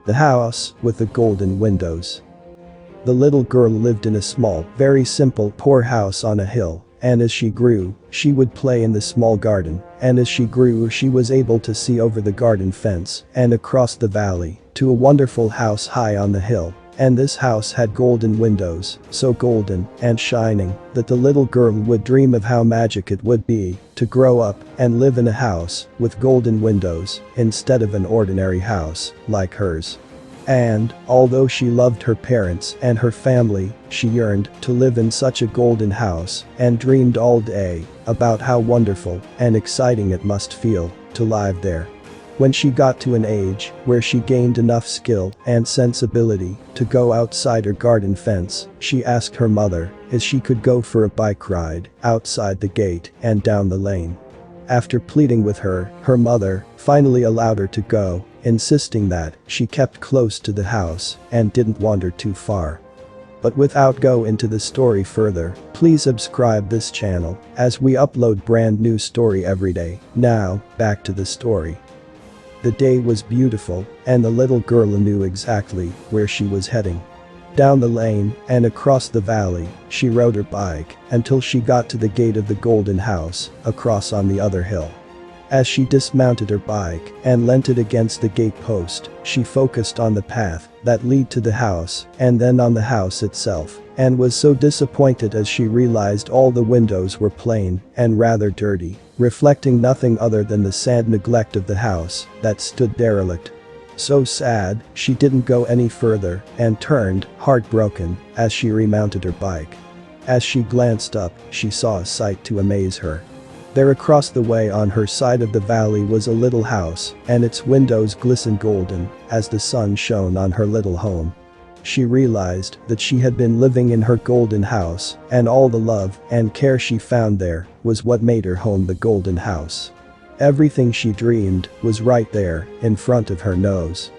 The house with the golden windows. The little girl lived in a small, very simple, poor house on a hill, and as she grew, she would play in the small garden, and as she grew she was able to see over the garden fence and across the valley to a wonderful house high on the hill. And this house had golden windows, so golden and shining that the little girl would dream of how magic it would be to grow up and live in a house with golden windows instead of an ordinary house like hers. And, although she loved her parents and her family, she yearned to live in such a golden house and dreamed all day about how wonderful and exciting it must feel to live there. When she got to an age where she gained enough skill and sensibility to go outside her garden fence, she asked her mother if she could go for a bike ride outside the gate and down the lane. After pleading with her, her mother finally allowed her to go, insisting that she kept close to the house and didn't wander too far. But without go into the story further, please subscribe this channel as we upload brand new story every day. Now, back to the story. The day was beautiful, and the little girl knew exactly where she was heading. Down the lane and across the valley, she rode her bike until she got to the gate of the golden house across on the other hill. As she dismounted her bike and leant it against the gate post, she focused on the path that led to the house and then on the house itself, and was so disappointed as she realized all the windows were plain and rather dirty, reflecting nothing other than the sad neglect of the house that stood derelict. So sad, she didn't go any further and turned, heartbroken, as she remounted her bike. As she glanced up, she saw a sight to amaze her. There across the way on her side of the valley was a little house, and its windows glistened golden as the sun shone on her little home. She realized that she had been living in her golden house, and all the love and care she found there was what made her home the golden house. Everything she dreamed was right there in front of her nose.